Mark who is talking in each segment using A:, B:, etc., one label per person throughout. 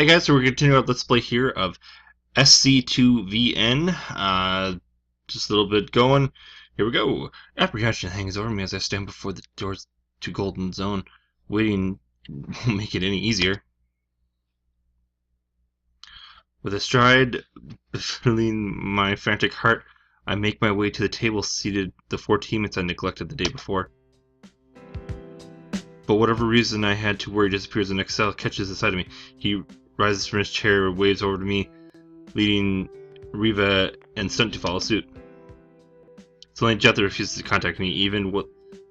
A: Hey guys, so we're continuing our Let's Play here of SC2VN. Just a little bit going. Here we go. Apprehension hangs over me as I stand before the doors to Golden Zone. Waiting won't make it any easier. With a stride filling my frantic heart, I make my way to the table seated the 4 teammates I neglected the day before. But whatever reason I had to worry disappears and Excel catches the sight of me. He rises from his chair, waves over to me, leading Riva and Stunt to follow suit. It's only Jet that refuses to contact me, even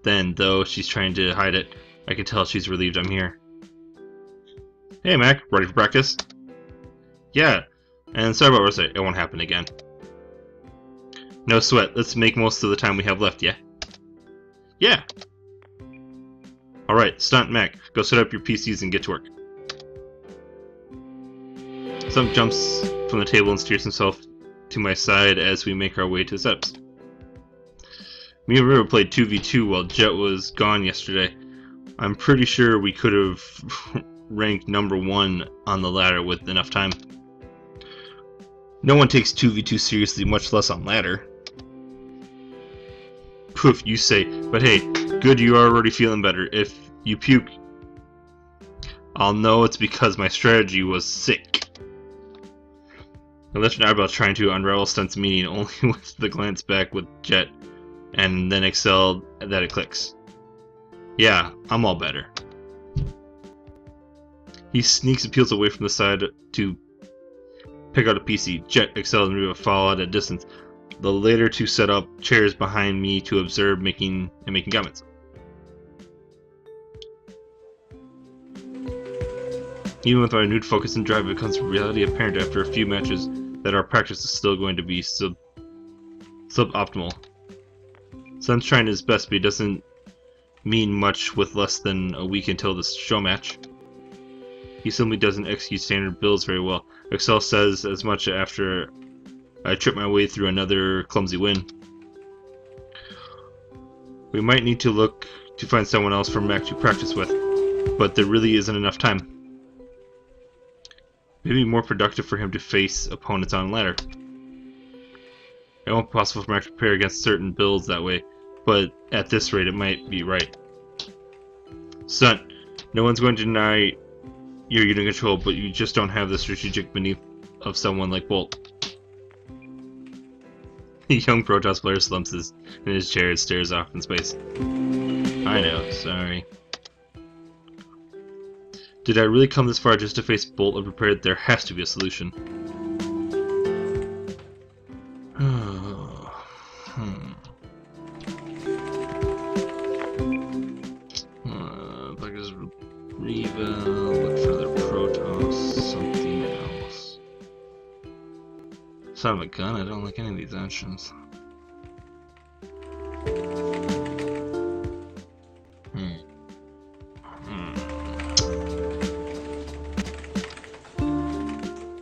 A: then, though she's trying to hide it. I can tell she's relieved I'm here. Hey Mac, ready for practice? Yeah, and sorry about Rosa, it won't happen again. No sweat, let's make most of the time we have left, yeah? Yeah! Alright, Stunt, Mac, go set up your PCs and get to work. Stunt jumps from the table and steers himself to my side as we make our way to the setups. Me and River played 2v2 while Jet was gone yesterday. I'm pretty sure we could have ranked number 1 on the ladder with enough time. No one takes 2v2 seriously, much less on ladder. Poof, you say, but hey, good you're already feeling better. If you puke, I'll know it's because my strategy was sick. I left an eyebrow trying to unravel Stunt's meaning, only with the glance back with Jet, and then Excel that it clicks. Yeah, I'm all better. He sneaks and peels away from the side to pick out a PC. Jet, Excel, and Riva follow at a distance. The later two set up chairs behind me to observe, making comments. Even with our renewed focus and drive, it becomes reality apparent after a few matches that our practice is still going to be suboptimal. Sun's trying his best, but he doesn't mean much with less than a week until this show match. He simply doesn't execute standard builds very well. Excel says as much after I trip my way through another clumsy win. We might need to look to find someone else for Mac to practice with, but there really isn't enough time. Maybe more productive for him to face opponents on ladder. It won't be possible for Mac to prepare against certain builds that way, but at this rate it might be right. Stunt, no one's going to deny your unit control, but you just don't have the strategic beneath of someone like Bolt. The young Protoss player slumps in his chair and stares off in space. I know, sorry. Did I really come this far just to face Bolt unprepared? There has to be a solution. If I just Riva, look for the Protoss, something else. Son of a gun, I don't like any of these options.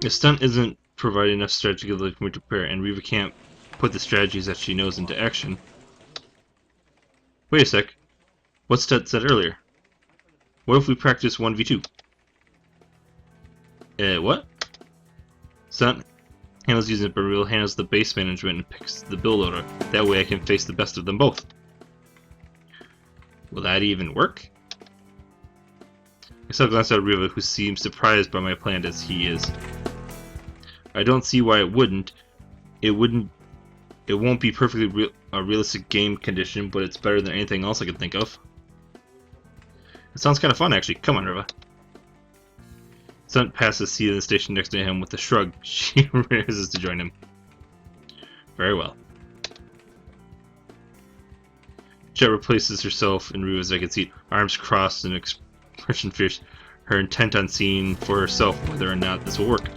A: The Stunt isn't providing enough strategy for me to prepare, and Riva can't put the strategies that she knows into action. Wait a sec. What Stunt said earlier? What if we practice 1v2? What? Stunt handles using it, but Riva handles the base management and picks the build order. That way I can face the best of them both. Will that even work? I still glance at Riva, who seems surprised by my plan as he is. I don't see why it wouldn't. It won't be perfectly a realistic game condition, but it's better than anything else I can think of. It sounds kind of fun, actually. Come on, Riva. Stunt passes seat in the station next to him with a shrug. She rises to join him. Very well. Jet replaces herself in Riva's vacant seat, arms crossed and expression fierce, her intent on seeing for herself whether or not this will work.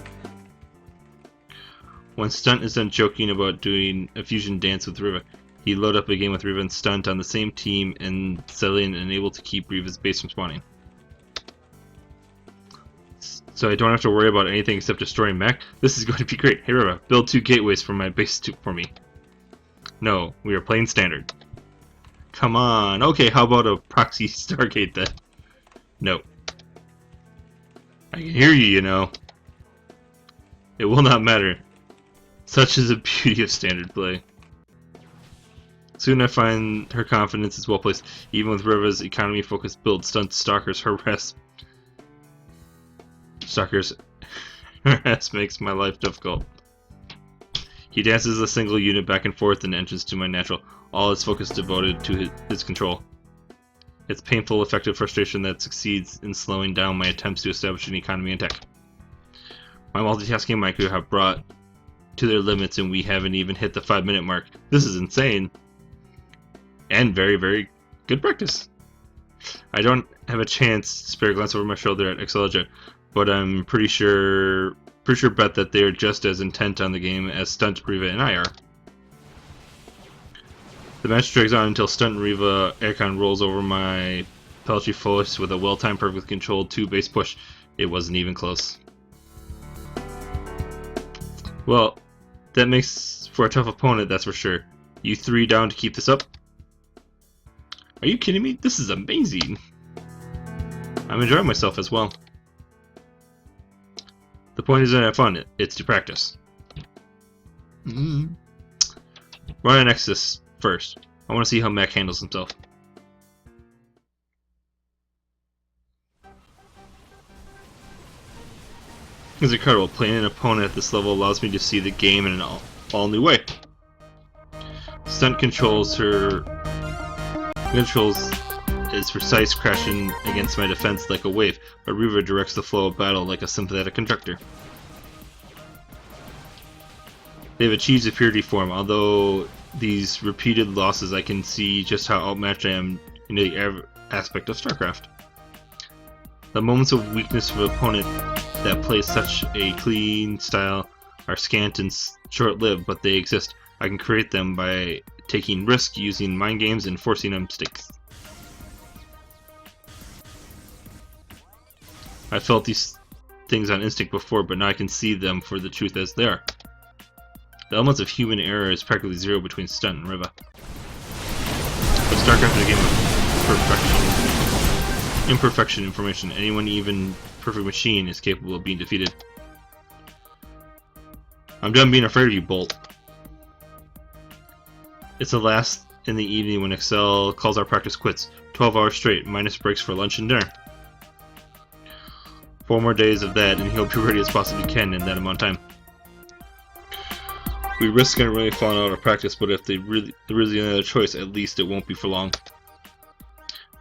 A: When Stunt is done joking about doing a fusion dance with Riva, he load up a game with Riva and Stunt on the same team and settling and able to keep Riva's base from spawning. So I don't have to worry about anything except destroying Mac? This is going to be great. Hey Riva, build 2 gateways for my base for me. No, we are playing standard. Come on. Okay, how about a proxy Stargate then? No. I can hear you, you know. It will not matter. Such is the beauty of standard play. Soon I find her confidence is well placed. Even with Riva's economy-focused build, Stalker's harass makes my life difficult. He dances a single unit back and forth in entrance to my natural, all his focus devoted to his control. It's painful, effective frustration that succeeds in slowing down my attempts to establish an economy in tech. My multitasking micro have brought to their limits and we haven't even hit the 5-minute mark. This is insane. And very, very good practice. I don't have a chance to spare a glance over my shoulder at Excelja, but I'm pretty sure bet that they are just as intent on the game as Stunt, Riva, and I are. The match drags on until Stunt and Riva Aircon rolls over my Peltry Force with a well-timed, perfectly controlled 2-base push. It wasn't even close. Well, that makes for a tough opponent, that's for sure. You 3 down to keep this up? Are you kidding me? This is amazing. I'm enjoying myself as well. The point isn't to have fun, it's to practice. Run an Nexus first. I want to see how Mac handles himself. It's incredible. Playing an opponent at this level allows me to see the game in an all new way. Stunt controls is precise, crashing against my defense like a wave, but Riva directs the flow of battle like a sympathetic conductor. They've achieved superiority form, although these repeated losses I can see just how outmatched I am in the aspect of StarCraft. The moments of weakness of an opponent that plays such a clean style are scant and short-lived, but they exist. I can create them by taking risk, using mind games, and forcing mistakes. I felt these things on instinct before, but now I can see them for the truth as they are. The elements of human error is practically zero between Stunt and Riva. But StarCraft is a game of imperfection information. Anyone, even perfect machine, is capable of being defeated. I'm done being afraid of you, Bolt. It's the last in the evening when Excel calls our practice quits. 12 hours straight, minus breaks for lunch and dinner. 4 more days of that, and he'll be ready as possibly can in that amount of time. We risk getting really falling out of practice, but if there really another choice, at least it won't be for long.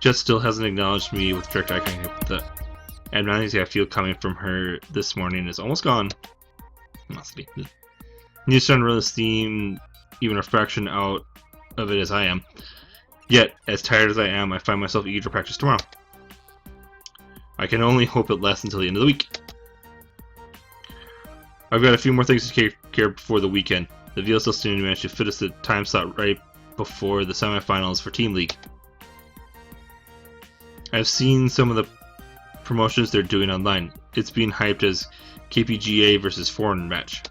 A: Jet still hasn't acknowledged me with direct eye contact. The advantage I feel coming from her this morning is almost gone. Must be. Neither Sun really seem even a fraction out of it as I am. Yet, as tired as I am, I find myself eager to practice tomorrow. I can only hope it lasts until the end of the week. I've got a few more things to take care of before the weekend. The VLSL student managed to fit us the time slot right before the semifinals for Team League. I've seen some of the promotions they're doing online. It's being hyped as KPGA versus Foreign match.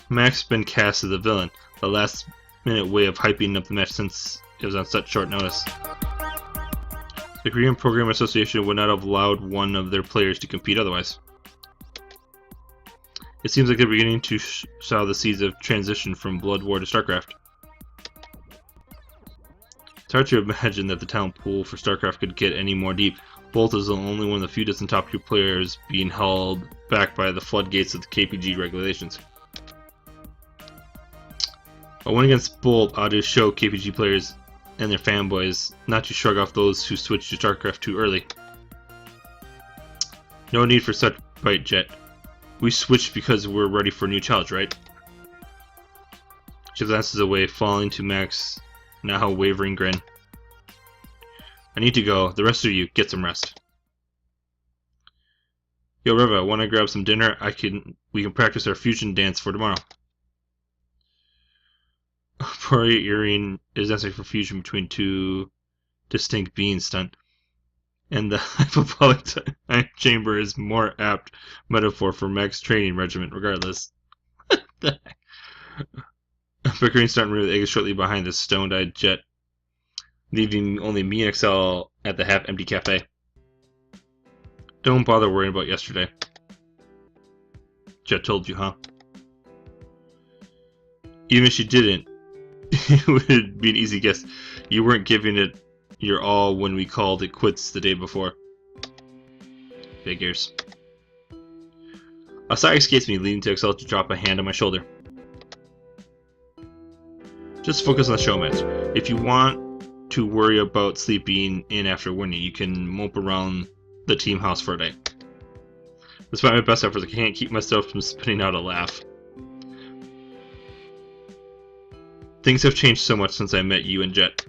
A: Mac's been cast as the villain, the last minute way of hyping up the match since it was on such short notice. The Korean Program Association would not have allowed one of their players to compete otherwise. It seems like they're beginning to sow the seeds of transition from Blood War to StarCraft. It's hard to imagine that the talent pool for StarCraft could get any more deep. Bolt is the only one of the few dozen top tier players being held back by the floodgates of the KPG regulations. A win against Bolt ought to show KPG players and their fanboys not to shrug off those who switch to StarCraft too early. No need for such bite, Jet. We switched because we're ready for a new challenge, right? She glances away, falling to Mac's now wavering grin. I need to go. The rest of you, get some rest. Yo, Riva, wanna grab some dinner? We can practice our fusion dance for tomorrow. Poor Earring is necessary for fusion between two distinct beings, Stunt. And the hyperbolic time chamber is more apt metaphor for Mac's training regimen, regardless. Bickering Stunt removed the egg shortly behind the stoned-eyed Jet, leaving only me and Excel at the half-empty cafe. Don't bother worrying about yesterday. Jet told you, huh? Even if she didn't, it would be an easy guess. You weren't giving it your all when we called it quits the day before. Figures. A sigh escapes me, leading to Excel to drop a hand on my shoulder. Just focus on the show match. If you want to worry about sleeping in after winning, you can mope around the team house for a day. Despite my best efforts, I can't keep myself from spitting out a laugh. Things have changed so much since I met you and Jet.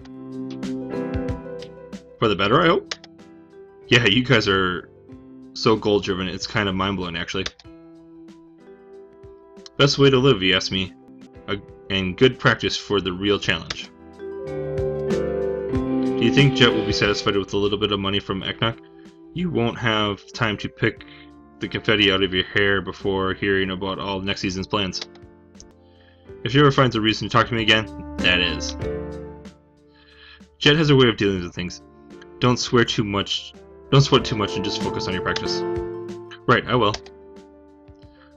A: For the better, I hope? Yeah, you guys are so goal-driven, it's kind of mind-blowing, actually. Best way to live, you ask me, and good practice for the real challenge. Do you think Jet will be satisfied with a little bit of money from Eknok? You won't have time to pick the confetti out of your hair before hearing about all next season's plans. If she ever finds a reason to talk to me again, that is. Jet has a way of dealing with things. Don't sweat too much and just focus on your practice. Right, I will.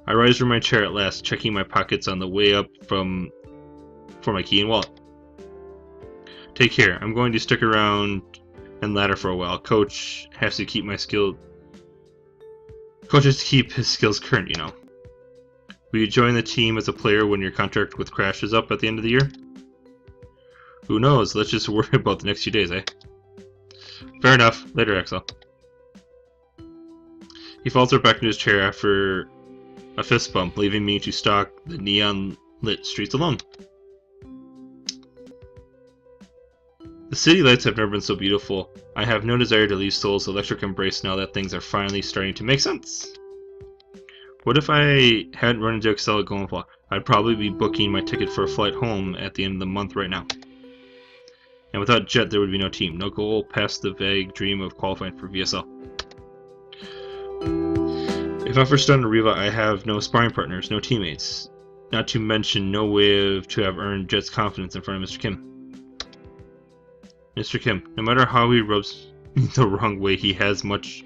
A: I rise from my chair at last, checking my pockets on the way up for my key and wallet. Take care. I'm going to stick around and ladder for a while. Coach has to keep his skills current, you know. Will you join the team as a player when your contract with Crash is up at the end of the year? Who knows? Let's just worry about the next few days, eh? Fair enough. Later, Axel. He falls back into his chair after a fist bump, leaving me to stalk the neon-lit streets alone. The city lights have never been so beautiful. I have no desire to leave Seoul's electric embrace now that things are finally starting to make sense. What if I hadn't run into Excel at Goldenflaw? I'd probably be booking my ticket for a flight home at the end of the month right now. And without Jet, there would be no team, no goal past the vague dream of qualifying for VSL. If I'm first on Riva, I have no sparring partners, no teammates. Not to mention no way to have earned Jet's confidence in front of Mr. Kim. Mr. Kim, no matter how he rubs me the wrong way, he has much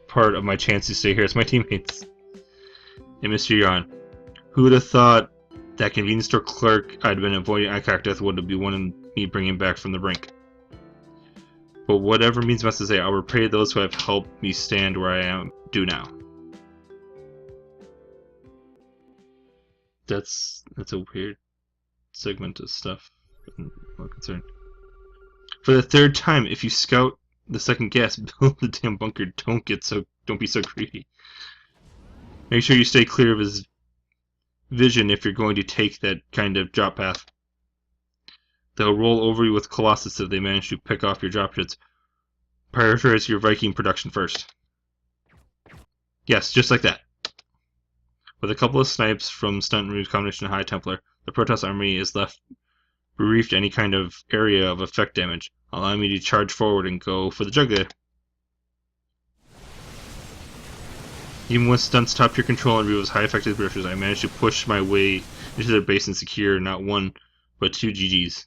A: part of my chance to stay here as my teammates. And Mr. Yan, who would have thought that convenience store clerk I'd been avoiding eye contact would be one of me bringing back from the brink. But whatever means must to say, I'll repay those who have helped me stand where I do now. That's a weird segment of stuff. I'm not concerned. For the third time, if you scout the second gas, build the damn bunker. Don't be so greedy. Make sure you stay clear of his vision if you're going to take that kind of drop path. They'll roll over you with Colossus if they manage to pick off your drop hits. Prioritize your Viking production first. Yes, just like that. With a couple of snipes from Stunt Root's combination of High Templar, the Protoss army is left bereft any kind of area of effect damage, allowing me to charge forward and go for the jugular. Even with stunts top tier control and Riva's high effective drifters, I managed to push my way into their base and secure not one, but 2 GGs.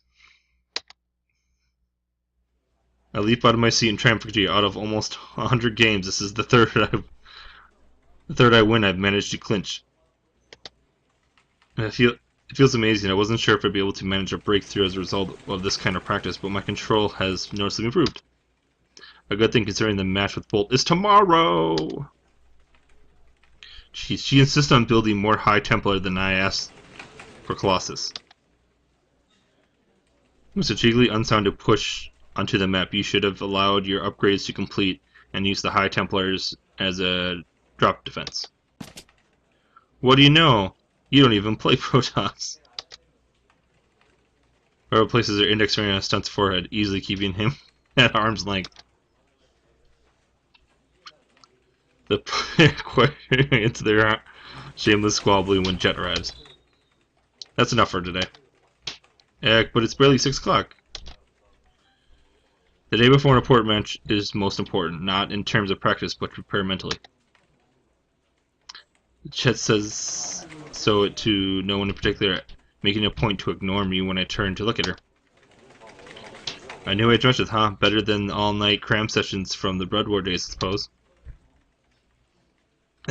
A: I leap out of my seat in triumph. Out of almost 100 games, this is the third I win I've managed to clinch. It feels amazing. I wasn't sure if I'd be able to manage a breakthrough as a result of this kind of practice, but my control has noticeably improved. A good thing considering the match with Bolt is tomorrow! Jeez, she insists on building more High Templar than I asked for Colossus. Mr. Jiggly unsounded push onto the map. You should have allowed your upgrades to complete and use the High Templars as a drop defense. What do you know? You don't even play Protoss. Whoever places their index finger on Stunt's forehead, easily keeping him at arm's length. The player into their shameless squabbling when Jet arrives. That's enough for today. But it's barely 6 o'clock. The day before an important match is most important, not in terms of practice, but prepare mentally. Chet says so to no one in particular, making a point to ignore me when I turn to look at her. I knew I dressed it, huh? Better than all-night cram sessions from the Blood War days, I suppose.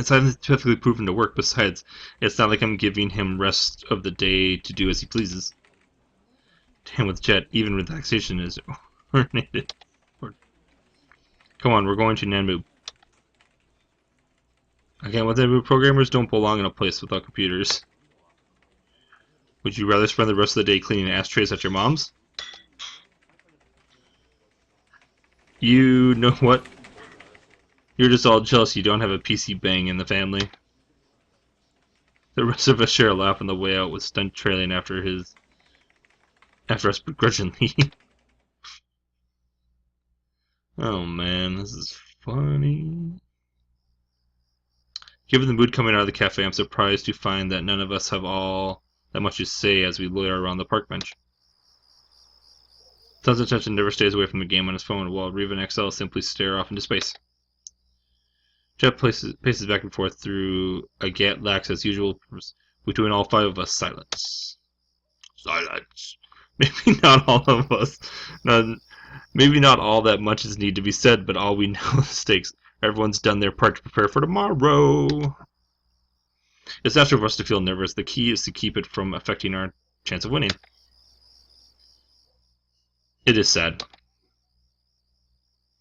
A: It's scientifically proven to work. Besides, it's not like I'm giving him rest of the day to do as he pleases. Damn, with Jet, even relaxation is coordinated. Come on, we're going to Nanbu. Again, with Nanbu, programmers don't belong in a place without computers. Would you rather spend the rest of the day cleaning ashtrays at your mom's? You know what? You're just all jealous you don't have a PC bang in the family. The rest of us share a laugh on the way out with Stunt trailing after us begrudgingly. Oh man, this is funny. Given the mood coming out of the cafe, I'm surprised to find that none of us have all that much to say as we loiter around the park bench. Sun's attention never stays away from the game on his phone, while Riva and XL simply stare off into space. Jet paces back and forth through a galaxy as usual, between all five of us. Silence. Silence. Maybe not all of us. Maybe not all that much is need to be said, but all we know is stakes. Everyone's done their part to prepare for tomorrow. It's natural for us to feel nervous. The key is to keep it from affecting our chance of winning. It is sad.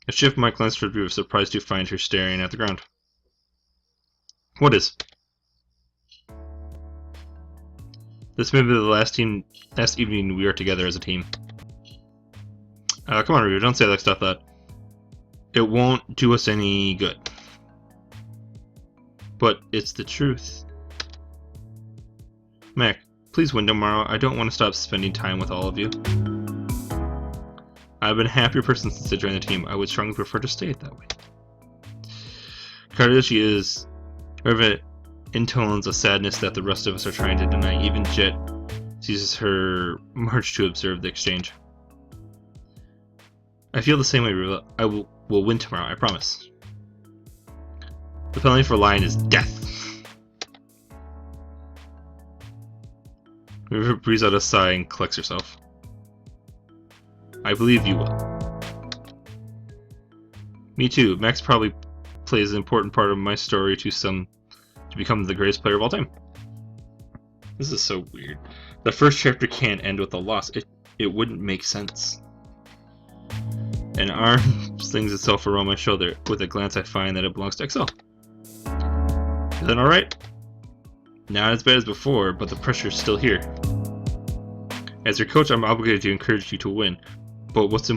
A: I shift my glance toward Riva, surprised to find her staring at the ground. What is? This may be the last evening we are together as a team. Come on, Riva, don't say that stuff. It won't do us any good. But it's the truth. Mac, please win tomorrow. I don't want to stop spending time with all of you. I've been a happier person since I joined the team. I would strongly prefer to stay that way. Cardiology is Riva intones a sadness that the rest of us are trying to deny. Even Jet seizes her march to observe the exchange. I feel the same way, Riva. I will win tomorrow, I promise. The penalty for lying is death. Riva breathes out a sigh and collects herself. I believe you will. Me too. Max probably plays an important part of my story to become the greatest player of all time. This is so weird. The first chapter can't end with a loss. It wouldn't make sense. An arm slings itself around my shoulder. With a glance, I find that it belongs to XL. Feeling alright? Not as bad as before, but the pressure's still here. As your coach, I'm obligated to encourage you to win. But what's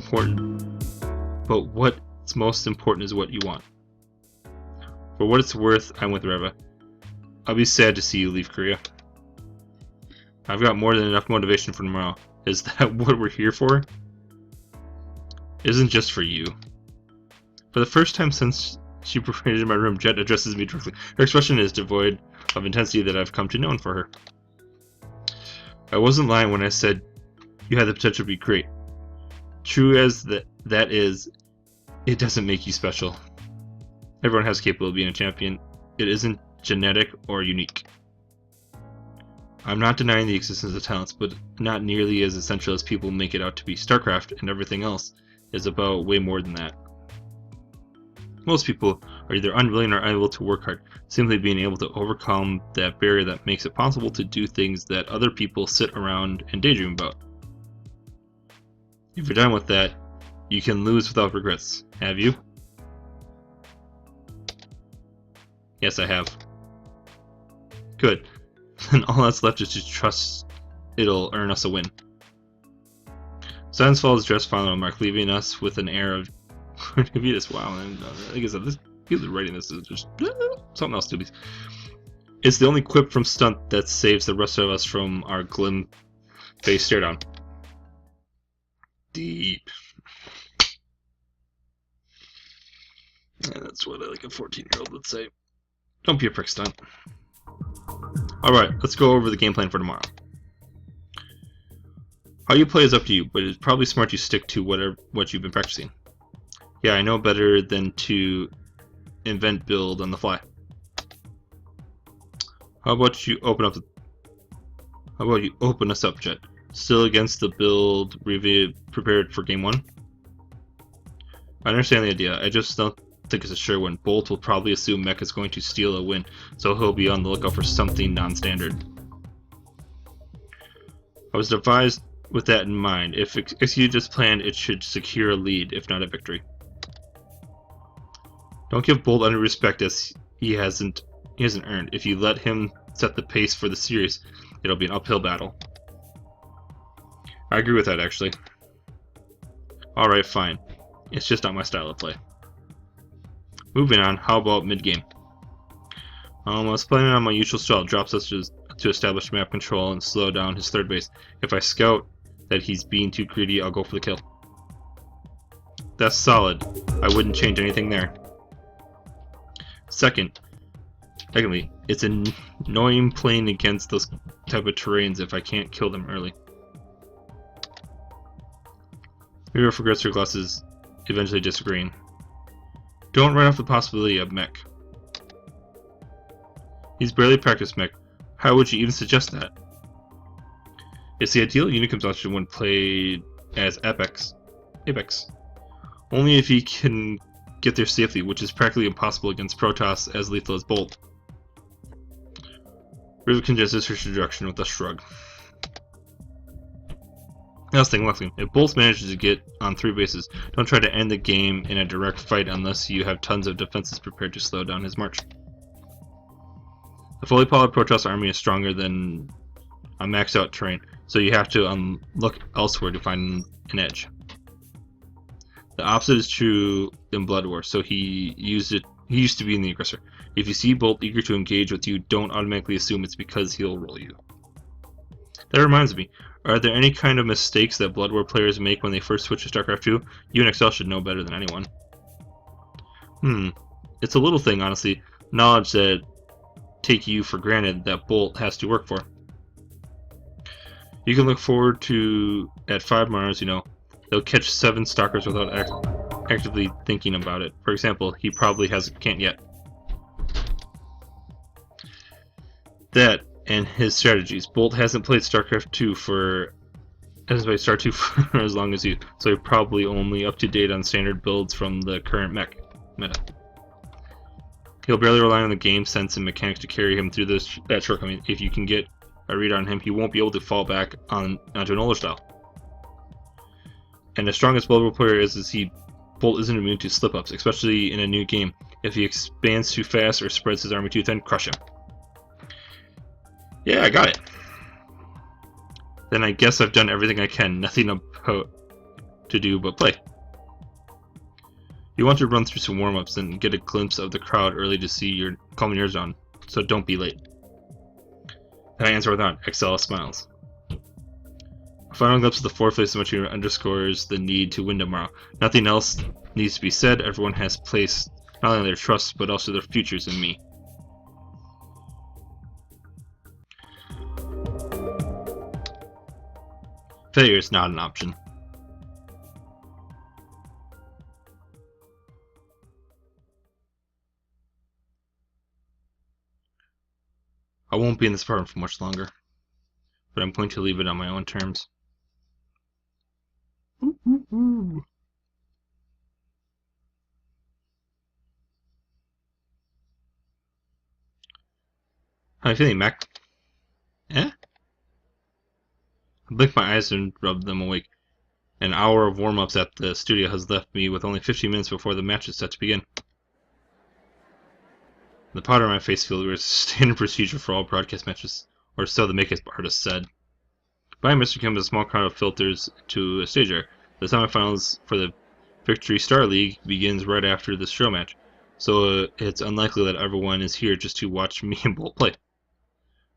A: most important is what you want. For what it's worth, I'm with Riva. I'll be sad to see you leave Korea. I've got more than enough motivation for tomorrow. Is that what we're here for? It isn't just for you. For the first time since she paraded in my room, Jet addresses me directly. Her expression is devoid of intensity that I've come to know for her. I wasn't lying when I said you had the potential to be great. True as that is, it doesn't make you special. Everyone has the capability of being a champion. It isn't genetic or unique. I'm not denying the existence of talents, but not nearly as essential as people make it out to be. StarCraft and everything else is about way more than that. Most people are either unwilling or unable to work hard, simply being able to overcome that barrier that makes it possible to do things that other people sit around and daydream about. If you're done with that, you can lose without regrets. Have you? Yes, I have. Good. Then all that's left is to trust it'll earn us a win. Silence follows dress final Mark, leaving us with an air of this. Wow, and like I said, this people writing this is just something else to be. It's the only quip from Stunt that saves the rest of us from our glim face stare down. Deep. Yeah, that's what like a 14-year-old would say. Don't be a prick, Stunt. Alright, let's go over the game plan for tomorrow. How you play is up to you, but it's probably smart you stick to what you've been practicing. Yeah, I know better than to invent build on the fly. How about you open us up, Jet? Still against the build Riva prepared for game 1? I understand the idea. I just don't think it's a sure win. Bolt will probably assume Mech is going to steal a win, so he'll be on the lookout for something non-standard. I was devised with that in mind. If executed as planned, it should secure a lead, if not a victory. Don't give Bolt any respect as he hasn't earned. If you let him set the pace for the series, it'll be an uphill battle. I agree with that, actually. Alright, fine. It's just not my style of play. Moving on, how about mid-game? I was planning on my usual style, drop such as to establish map control and slow down his third base. If I scout that he's being too greedy, I'll go for the kill. That's solid. I wouldn't change anything there. Secondly, it's annoying playing against those type of terrains if I can't kill them early. Maybe for Gretzer Glasses eventually disagreeing. Don't write off the possibility of Mech. He's barely practiced Mech. How would you even suggest that? It's the ideal Unicum option when played as Apex. Only if he can get there safely, which is practically impossible against Protoss as lethal as Bolt. River congested her introduction with a shrug. Last thing, if Bolt manages to get on 3 bases, don't try to end the game in a direct fight unless you have tons of defenses prepared to slow down his march. The fully powered Protoss army is stronger than a maxed out terrain, so you have to look elsewhere to find an edge. The opposite is true in Blood War, so he used to be in the aggressor. If you see Bolt eager to engage with you, don't automatically assume it's because he'll roll you. That reminds me, are there any kind of mistakes that Blood War players make when they first switch to StarCraft 2? You and XL should know better than anyone. It's a little thing, honestly. Knowledge that take you for granted that Bolt has to work for. You can look forward to, at 5 Mars, they'll catch 7 stalkers without actively thinking about it. For example, he probably can't yet. That and his strategies. Bolt hasn't played StarCraft 2 for as long as you, so you're probably only up to date on standard builds from the current mech meta. He'll barely rely on the game sense and mechanics to carry him through that shortcoming. If you can get a read on him, he won't be able to fall back onto an older style. And as strong as Blood War player is Bolt isn't immune to slip-ups, especially in a new game. If he expands too fast or spreads his army too thin, crush him. Yeah, I got it. Then I guess I've done everything I can. Nothing to do but play. You want to run through some warm-ups and get a glimpse of the crowd early to see your calm your nerves down, so don't be late. And I answer without XL smiles. A final glimpse of the 4th place symmetry underscores the need to win tomorrow. Nothing else needs to be said. Everyone has placed not only their trust, but also their futures in me. Failure is not an option. I won't be in this apartment for much longer, but I'm going to leave it on my own terms. How are you feeling, Mac? Eh? I blink my eyes and rub them awake. An hour of warm-ups at the studio has left me with only 15 minutes before the match is set to begin. The powder on my face filled with standard procedure for all broadcast matches, or so the makeup artist said. Behind Mr. Kim is a small crowd of filters to a stage area. The semifinals for the Victory Star League begins right after the show match, so it's unlikely that everyone is here just to watch me and Bolt play.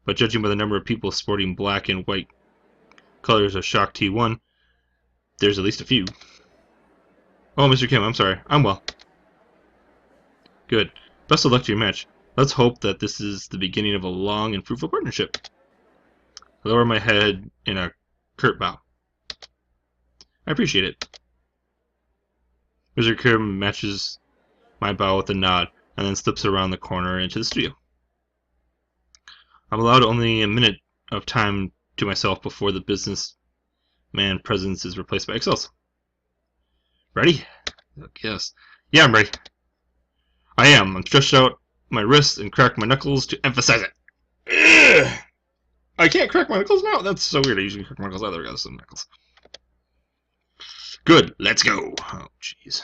A: But judging by the number of people sporting black and white colors of Shock T1, there's at least a few. Oh, Mr. Kim, I'm sorry. I'm well. Good. Best of luck to your match. Let's hope that this is the beginning of a long and fruitful partnership. I lower my head in a curt bow. I appreciate it. Mr. Kim matches my bow with a nod and then slips around the corner into the studio. I'm allowed only a minute of time to myself before the businessman presence is replaced by XL's. Ready? Yes. Yeah, I'm ready. I am. I'm stretched out my wrists and cracked my knuckles to emphasize it. Ugh! I can't crack my knuckles now? That's so weird. I usually crack my knuckles. Other guys some knuckles. Good. Let's go. Oh, jeez.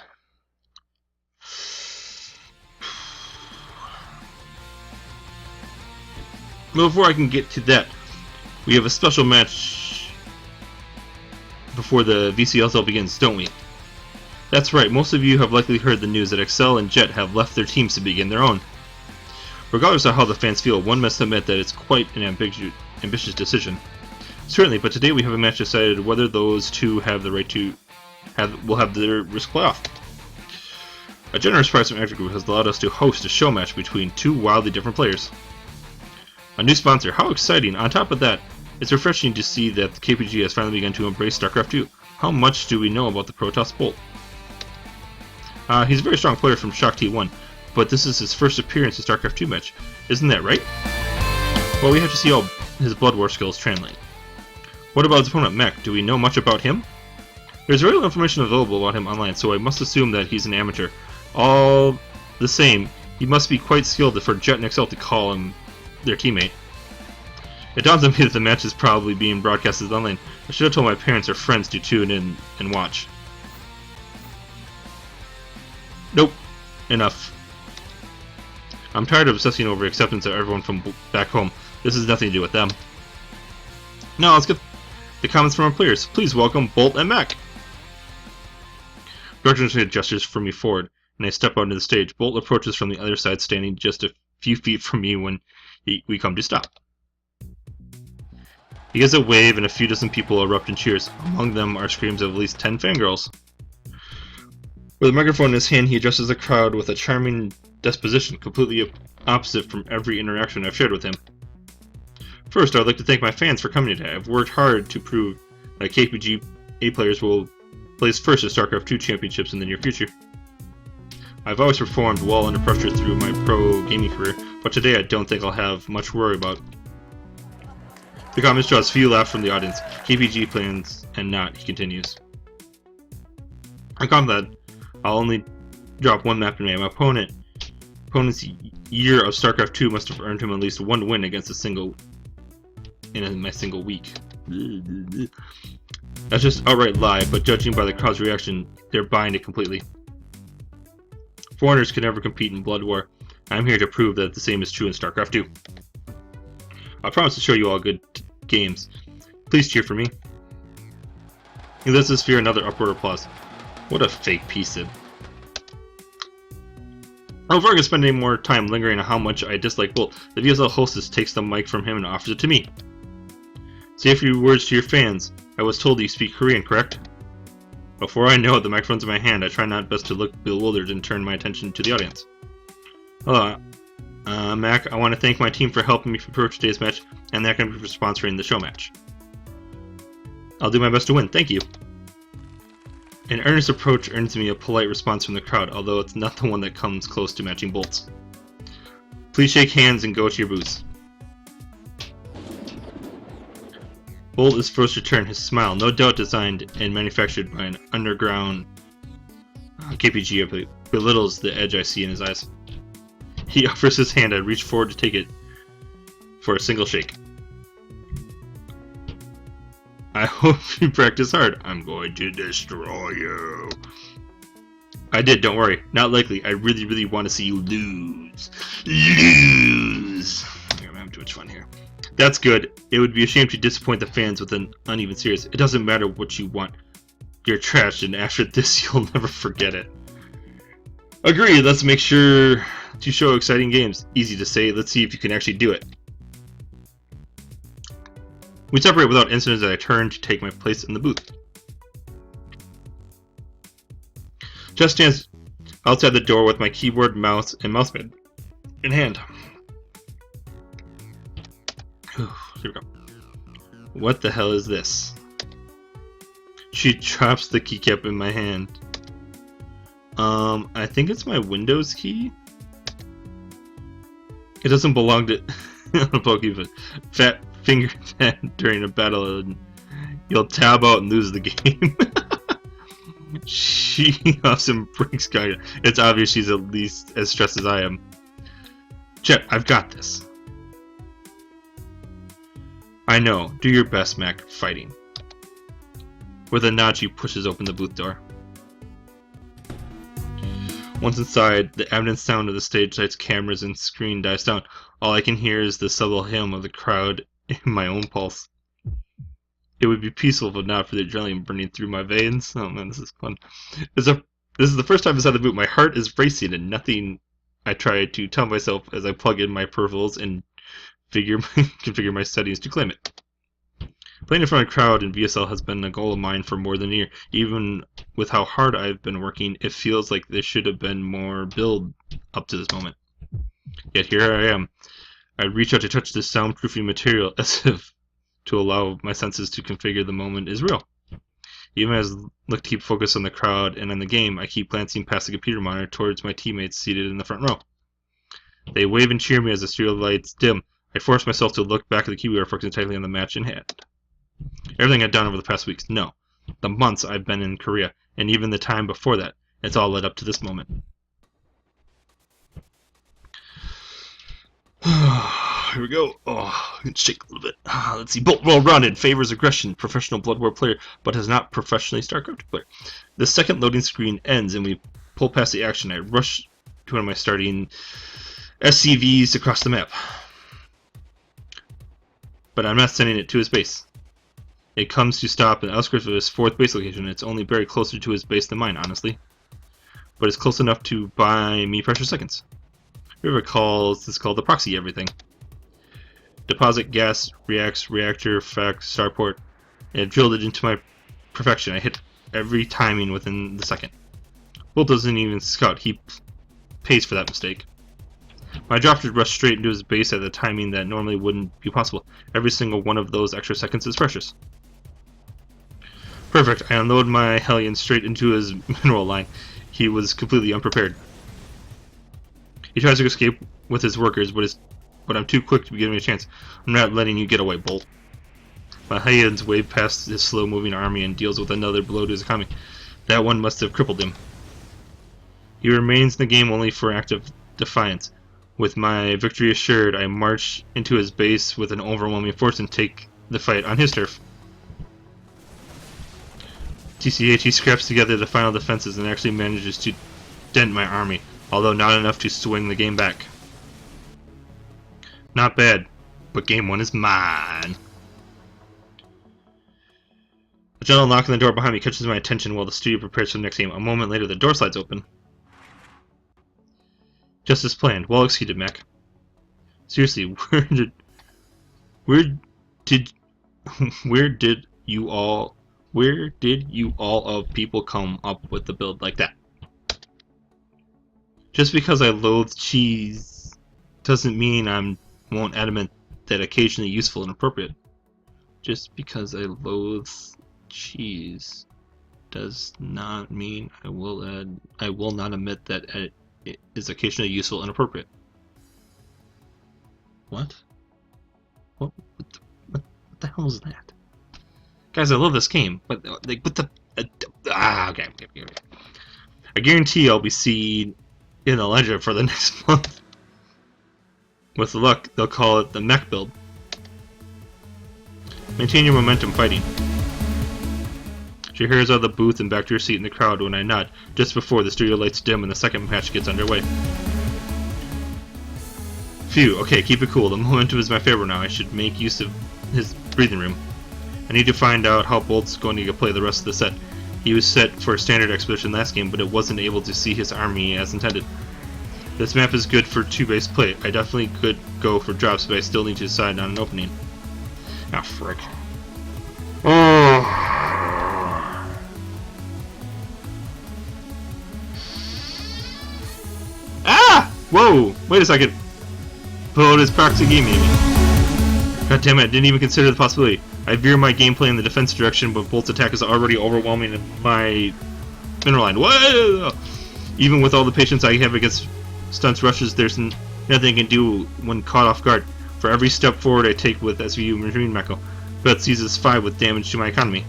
A: Before I can get to that, we have a special match before the VCSL begins, don't we? That's right, most of you have likely heard the news that Excel and Jet have left their teams to begin their own. Regardless of how the fans feel, one must admit that it's quite an ambitious decision. Certainly, but today we have a match decided whether those two have the right to will have their risk playoff. A generous price from Actor Group has allowed us to host a show match between two wildly different players. A new sponsor, how exciting! On top of that, it's refreshing to see that the KPG has finally begun to embrace StarCraft 2. How much do we know about the Protoss Bolt? He's a very strong player from Shock T1, but this is his first appearance in StarCraft 2 match. Isn't that right? Well, we have to see how his Blood War skills translate. What about his opponent, Mech? Do we know much about him? There's very little information available about him online, so I must assume that he's an amateur. All the same, he must be quite skilled for Jet and Excel to call him their teammate. It dawns on me that the match is probably being broadcasted online. I should have told my parents or friends to tune in and watch. Nope. Enough. I'm tired of obsessing over acceptance of everyone from back home. This has nothing to do with them. Now let's get the comments from our players. Please welcome Bolt and Mac. Director gestures for me forward, and I step onto the stage. Bolt approaches from the other side, standing just a few feet from me when we come to stop. He gives a wave, and a few dozen people erupt in cheers. Among them are screams of at least 10 fangirls. With a microphone in his hand, he addresses the crowd with a charming disposition, completely opposite from every interaction I've shared with him. First, I would like to thank my fans for coming today. I've worked hard to prove that KPG A players will place first at StarCraft 2 championships in the near future. I've always performed well under pressure through my pro gaming career, but today I don't think I'll have much to worry about. The comments draws few laughs from the audience. KPG plans and not, he continues. I'm confident I'll only drop one map in May. My opponent's year of StarCraft 2 must have earned him at least one win against in my single week. That's just outright lie, but judging by the crowd's reaction, they're buying it completely. Foreigners can never compete in Blood War. I'm here to prove that the same is true in StarCraft 2. I promise to show you all good games. Please cheer for me. He lets us fear another upward applause. What a fake piece of... Before I can spend any more time lingering on how much I dislike Bolt, the VSL hostess takes the mic from him and offers it to me. Say a few words to your fans. I was told you speak Korean, correct? Before I know it, the microphone's in my hand. I try not best to look bewildered and turn my attention to the audience. Hello, Mac, I want to thank my team for helping me prepare today's match, and the Academy for sponsoring the show match. I'll do my best to win, thank you. An earnest approach earns me a polite response from the crowd, although it's not the one that comes close to matching Bolt's. Please shake hands and go to your booths. Bolt is forced to turn, his smile, no doubt designed and manufactured by an underground KPG, belittles the edge I see in his eyes. He offers his hand. I reach forward to take it for a single shake. I hope you practice hard. I'm going to destroy you. I did, don't worry. Not likely. I really want to see you lose. Lose! I'm having too much fun here. That's good. It would be a shame to disappoint the fans with an uneven series. It doesn't matter what you want. You're trashed, and after this, you'll never forget it. Agreed. Let's make sure to show exciting games. Easy to say. Let's see if you can actually do it. We separate without incident as I turn to take my place in the booth. Just stands outside the door with my keyboard, mouse, and mousepad in hand. Here we go. What the hell is this? She drops the keycap in my hand. I think it's my Windows key. It doesn't belong to but fat finger that during a battle and you'll tab out and lose the game. She huffs and breaks guard. It's obvious she's at least as stressed as I am. Jet, I've got this. I know. Do your best, Mac. Fighting. With a nod, she pushes open the booth door. Once inside, the evident sound of the stage lights, cameras, and screen dies down. All I can hear is the subtle hum of the crowd in my own pulse. It would be peaceful if not for the adrenaline burning through my veins. Oh man, this is fun. This is the first time inside the booth. My heart is racing and nothing. I try to tell myself as I plug in my peripherals and configure my settings to claim it. Playing in front of a crowd in VSL has been a goal of mine for more than a year. Even with how hard I've been working, it feels like there should have been more build up to this moment. Yet here I am. I reach out to touch this soundproofing material as if to allow my senses to configure the moment is real. Even as I look to keep focus on the crowd and on the game, I keep glancing past the computer monitor towards my teammates seated in the front row. They wave and cheer me as the studio lights dim. I force myself to look back at the keyboard, focusing tightly on the match in hand. Everything I've done over the past weeks, no. The months I've been in Korea, and even the time before that, it's all led up to this moment. Here we go. Oh, let's shake a little bit. Let's see. Bolt well-rounded, favors aggression, professional Blood War player, but has not professionally StarCraft player. The second loading screen ends, and we pull past the action. I rush to one of my starting SCVs across the map. But I'm not sending it to his base. It comes to stop in the outskirts of his fourth base location. It's only buried closer to his base than mine, honestly. But it's close enough to buy me precious seconds. Whoever calls this called the proxy everything. Deposit gas, reacts, reactor, fact, starport. And I've drilled it into my perfection. I hit every timing within the second. Bolt doesn't even scout. He pays for that mistake. My dropper rushed straight into his base at a timing that normally wouldn't be possible. Every single one of those extra seconds is precious. Perfect. I unload my Hellion straight into his mineral line. He was completely unprepared. He tries to escape with his workers, but I'm too quick to give him a chance. I'm not letting you get away, Bolt. My Hellions wave past his slow-moving army and deals with another blow to his economy. That one must have crippled him. He remains in the game only for active defiance. With my victory assured, I march into his base with an overwhelming force and take the fight on his turf. TCH, he scraps together the final defenses and actually manages to dent my army, although not enough to swing the game back. Not bad, but game one is mine. A gentle knock on the door behind me catches my attention while the studio prepares for the next game. A moment later, the door slides open. Just as planned. Well executed, Mac. Seriously, where did you all of people come up with the build like that? Just because I loathe cheese doesn't mean I won't admit that occasionally useful and appropriate. Just because I loathe cheese does not mean I will not admit that it is occasionally useful and appropriate. What? What the hell was that? Guys, I love this game, but like, what the? Okay. I guarantee I'll be seen in the ledger for the next month. With luck, they'll call it the mech build. Maintain your momentum fighting. She hurries out of the booth and back to her seat in the crowd when I nod, just before the studio lights dim and the second match gets underway. Phew, okay, keep it cool. The momentum is my favorite now. I should make use of his breathing room. I need to find out how Bolt's going to play the rest of the set. He was set for a standard expedition last game, but it wasn't able to see his army as intended. This map is good for two-base play. I definitely could go for drops, but I still need to decide on an opening. Ah, frick. Oh. Ah! Whoa! Wait a second. Pull out his proxy game, maybe. God damn it, I didn't even consider the possibility. I veer my gameplay in the defense direction, but Bolt's attack is already overwhelming my mineral line. Whoa! Even with all the patience I have against stunts rushes, there's nothing I can do when caught off guard. For every step forward I take with SVU Marine Mecco, but seizes 5 with damage to my economy.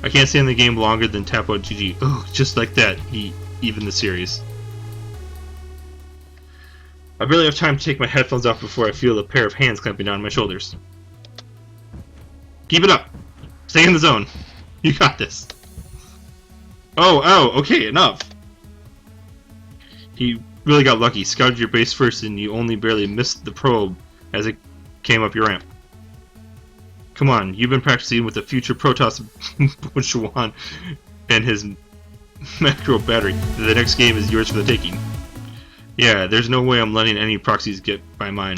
A: I can't stay in the game longer than tap out GG. Oh, just like that, even the series. I barely have time to take my headphones off before I feel a pair of hands clamping down my shoulders. Keep it up! Stay in the zone! You got this! Oh, okay, enough! He really got lucky. Scouted your base first and you only barely missed the probe as it came up your ramp. Come on, you've been practicing with the future Protoss Bushwan and his macro battery. The next game is yours for the taking. Yeah, there's no way I'm letting any proxies get by mine.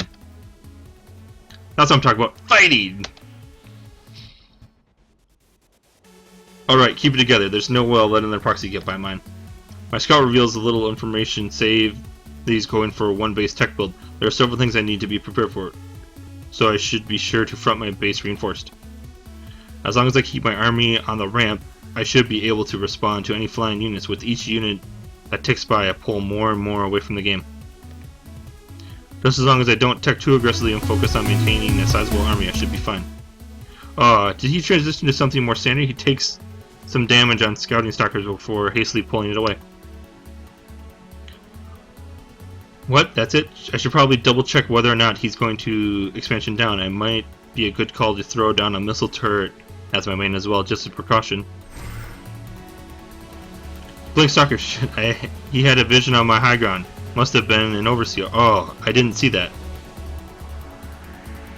A: That's what I'm talking about. Fighting! Alright, keep it together. There's no way I'll let another proxy get by mine. My scout reveals a little information, save these going for a one-base tech build. There are several things I need to be prepared for, so I should be sure to front my base reinforced. As long as I keep my army on the ramp, I should be able to respond to any flying units. With each unit that ticks by, I pull more and more away from the game. Just as long as I don't tech too aggressively and focus on maintaining a sizable army, I should be fine. Did he transition to something more standard? He takes some damage on scouting stalkers before hastily pulling it away. What? That's it? I should probably double check whether or not he's going to expansion down. It might be a good call to throw down a missile turret as my main as well, just as a precaution. Blink stalker, shit, he had a vision on my high ground. Must have been an overseer. Oh, I didn't see that.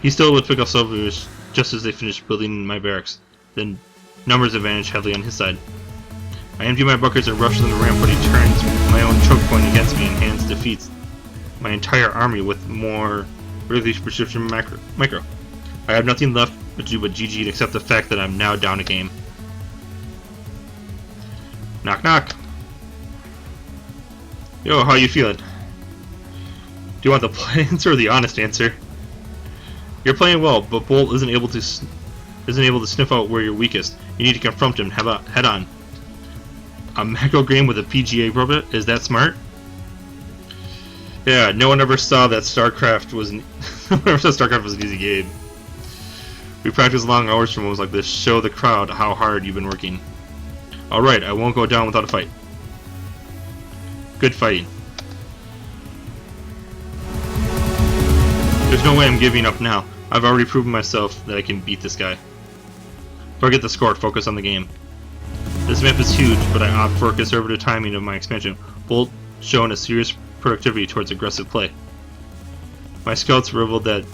A: He still would pick off soldiers just as they finished building my barracks. Then numbers advantage heavily on his side. I empty my buckets and rush them to the ramp, but he turns my own choke point against me and hands defeats my entire army with more really prescription micro. I have nothing left to do but GG and accept the fact that I'm now down a game. Knock knock. Yo, how you feeling? Do you want the plain answer or the honest answer? You're playing well, but Bolt isn't able to sniff out where you're weakest. You need to confront him head on. A macro game with a PGA robot? Is that smart? Yeah, no one ever saw that StarCraft was an easy game. We practice long hours for moments like this. Show the crowd how hard you've been working. Alright, I won't go down without a fight. Good fighting. There's no way I'm giving up now. I've already proven myself that I can beat this guy. Forget the score, focus on the game. This map is huge, but I opt for conservative timing of my expansion. Bolt showing a serious productivity towards aggressive play. My scouts reveled that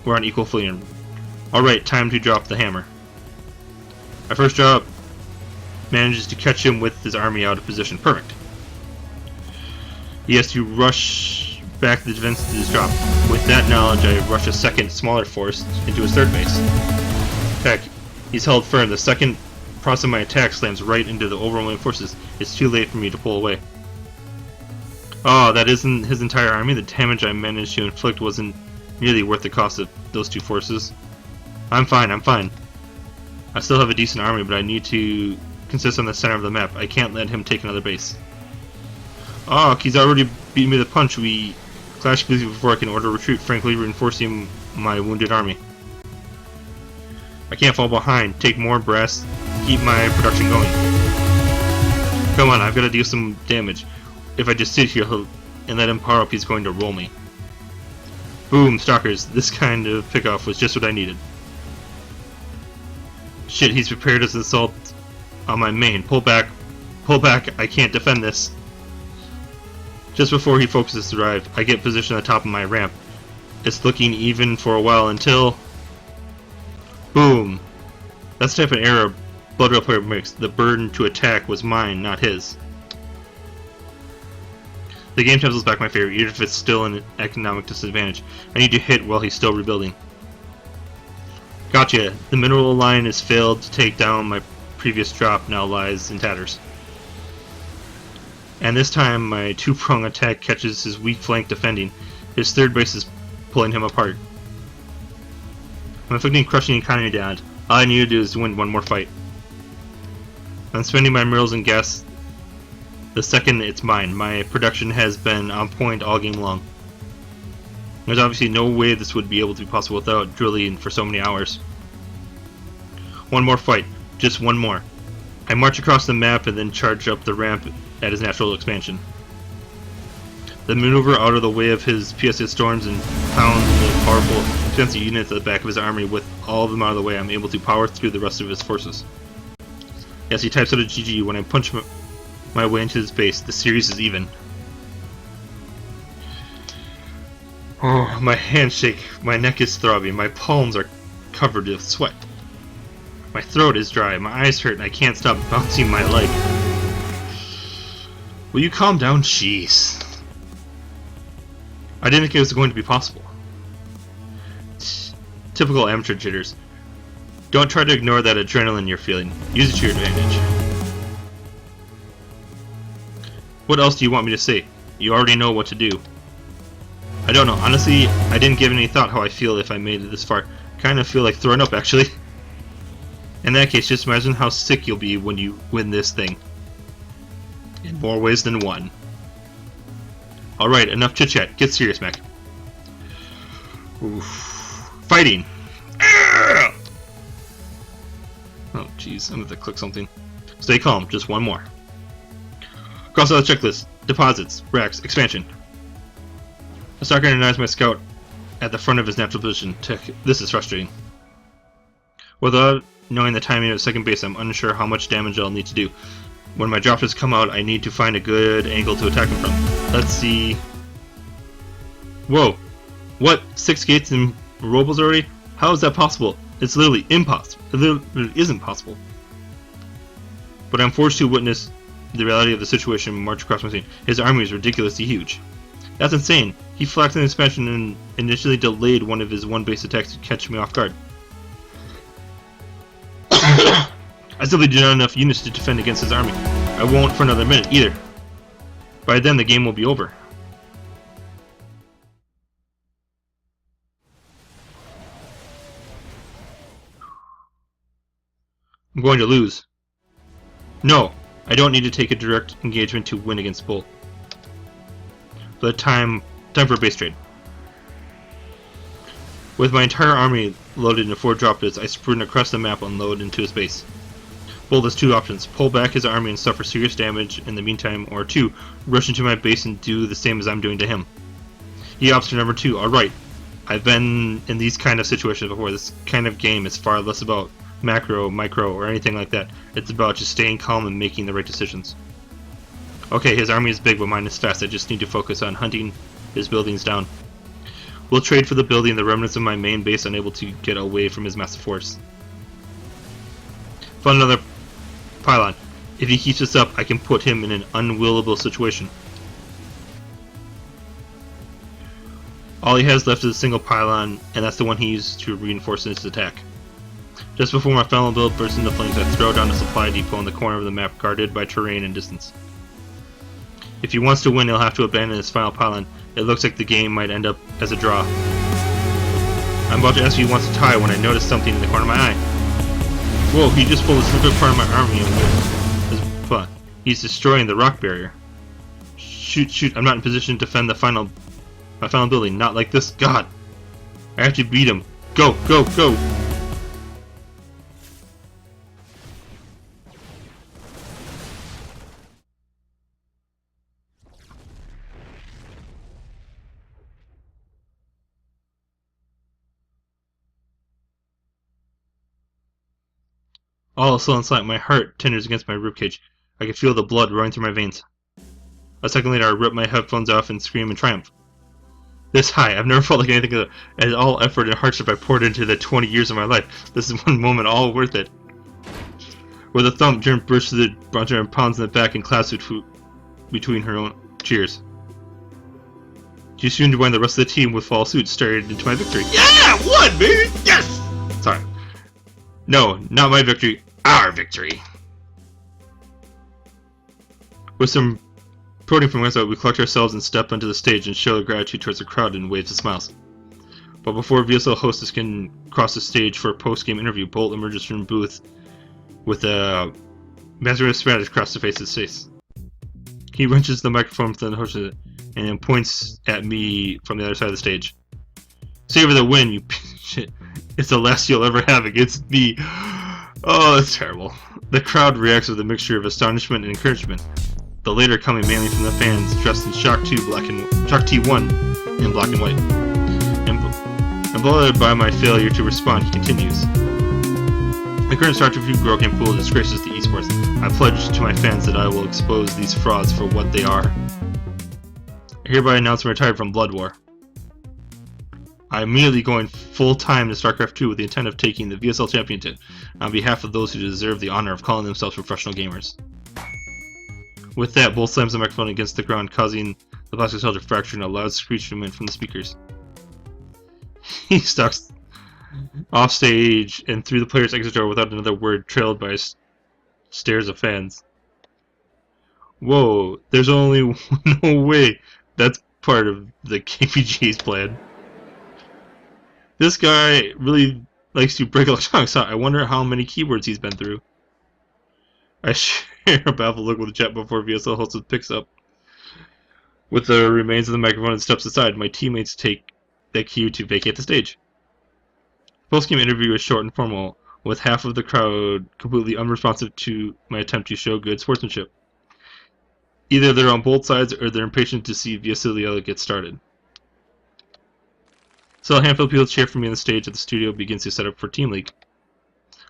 A: we're on equal footing. Alright, time to drop the hammer. My first job manages to catch him with his army out of position. Perfect. He has to rush back the defense to his drop. With that knowledge, I rush a second, smaller force into his third base. Heck, he's held firm. The second process of my attack slams right into the overwhelming forces. It's too late for me to pull away. Oh, that isn't his entire army. The damage I managed to inflict wasn't nearly worth the cost of those two forces. I'm fine. I still have a decent army, but I need to consist on the center of the map. I can't let him take another base. Oh, he's already beat me the punch. We clash briefly before I can order retreat, frankly reinforcing my wounded army. I can't fall behind. Take more brass. Keep my production going. Come on, I've got to do some damage. If I just sit here and let him power up, he's going to roll me. Boom, stalkers. This kind of pickoff was just what I needed. Shit, he's prepared as an assault on my main. Pull back, I can't defend this. Just before he focuses to arrive, I get positioned at the top of my ramp. It's looking even for a while until... Boom! That's the type of error Blood Rail player makes. The burden to attack was mine, not his. The game temples back my favor, even if it's still an economic disadvantage. I need to hit while he's still rebuilding. Gotcha! The mineral line has failed to take down my previous drop, now lies in tatters. And this time my two-prong attack catches his weak flank defending. His third base is pulling him apart. I'm inflicting crushing economy damage. All I need to do is win one more fight. I'm spending my minerals and gas. The second it's mine. My production has been on point all game long. There's obviously no way this would be able to be possible without drilling for so many hours. One more fight. Just one more. I march across the map and then charge up the ramp at his natural expansion. Then maneuver out of the way of his PSA storms and pound the powerful defensive units at the back of his army. With all of them out of the way, I'm able to power through the rest of his forces. Yes, he types out a GG when I punch my way into his base. The series is even. Oh, my hands shake, my neck is throbbing, my palms are covered with sweat. My throat is dry, my eyes hurt, and I can't stop bouncing my leg. Will you calm down? Jeez. I didn't think it was going to be possible. Typical amateur jitters. Don't try to ignore that adrenaline you're feeling. Use it to your advantage. What else do you want me to say? You already know what to do. I don't know. Honestly, I didn't give any thought how I feel if I made it this far. Kind of feel like throwing up, actually. In that case, just imagine how sick you'll be when you win this thing. In more ways than one. Alright, enough chit-chat. Get serious, Mac. Oof. Fighting! Oh, jeez. I'm going to click something. Stay calm. Just one more. Cross out the checklist. Deposits. Racks. Expansion. The stalker denies my scout at the front of his natural position. This is frustrating. Without knowing the timing of second base, I'm unsure how much damage I'll need to do. When my droppers come out, I need to find a good angle to attack him from. Let's see... Whoa! What? 6 gates and robles already? How is that possible? It's literally impossible. It literally isn't possible. But I'm forced to witness the reality of the situation march across my scene. His army is ridiculously huge. That's insane. He flacked an expansion and initially delayed one of his one-base attacks to catch me off guard. I simply do not have enough units to defend against his army. I won't for another minute either. By then the game will be over. I'm going to lose. No, I don't need to take a direct engagement to win against Bull. But time for a base trade. With my entire army loaded into 4 drop bids, I sprint across the map and load into his base. Bull has 2 options: pull back his army and suffer serious damage in the meantime, or 2, rush into my base and do the same as I'm doing to him. He opts for number 2. Alright, I've been in these kind of situations before. This kind of game is far less about macro, micro, or anything like that. It's about just staying calm and making the right decisions. Okay, his army is big, but mine is fast. I just need to focus on hunting his buildings down. We'll trade for the building, the remnants of my main base unable to get away from his massive force. Found another pylon. If he keeps this up, I can put him in an unwillable situation. All he has left is a single pylon, and that's the one he used to reinforce his attack. Just before my final build bursts into flames, I throw down a supply depot in the corner of the map, guarded by terrain and distance. If he wants to win, he'll have to abandon his final pylon. It looks like the game might end up as a draw. I'm about to ask if he wants to tie when I notice something in the corner of my eye. Whoa, he just pulled a specific part of my army and with he's destroying the rock barrier. Shoot, I'm not in position to defend my final building. Not like this. God! I have to beat him. Go, go, go! All still inside, my heart tenders against my ribcage. I can feel the blood running through my veins. A second later, I rip my headphones off and scream in triumph. This high, I've never felt like anything as all effort and hardship I poured into the 20 years of my life. This is one moment all worth it. With a thump, Jen bursts to the bronzer and pounds in the back and claps between her own cheers. She soon joined the rest of the team with fall suits, started into my victory. Yeah! Won, baby! Yes! Sorry. No, not my victory. Our victory! With some prodding from outside, we collect ourselves and step onto the stage and show our gratitude towards the crowd in waves of smiles. But before VSL hostess can cross the stage for a post-game interview, Bolt emerges from the booth with a Mandarin Spanish across the face of his face. He wrenches the microphone from the hostess and points at me from the other side of the stage. Savor the win, you piece of shit. It's the last you'll ever have against me. Oh, that's terrible. The crowd reacts with a mixture of astonishment and encouragement, the latter coming mainly from the fans dressed in Shock T1 in black and white. And bothered by my failure to respond, he continues. The current Star Trek Girl Game pool disgraces the esports. I pledge to my fans that I will expose these frauds for what they are. I hereby announce I'm retired from Blood War. I am immediately going full-time to StarCraft 2 with the intent of taking the VSL Championship on behalf of those who deserve the honor of calling themselves professional gamers. With that, Bull slams the microphone against the ground, causing the plastic cell to fracture and a loud screech to emit from the speakers. He stalks off stage and through the player's exit door without another word, trailed by stares of fans. Whoa, there's only no way that's part of the KPGA's plan. This guy really likes to break electronics out. I wonder how many keyboards he's been through. I share a baffled look with Jet before VSL host picks up with the remains of the microphone and steps aside. My teammates take the cue to vacate the stage. The post-game interview is short and formal, with half of the crowd completely unresponsive to my attempt to show good sportsmanship. Either they're on both sides or they're impatient to see VSL get started. So a handful of people cheer for me on the stage as the studio begins to set up for Team League.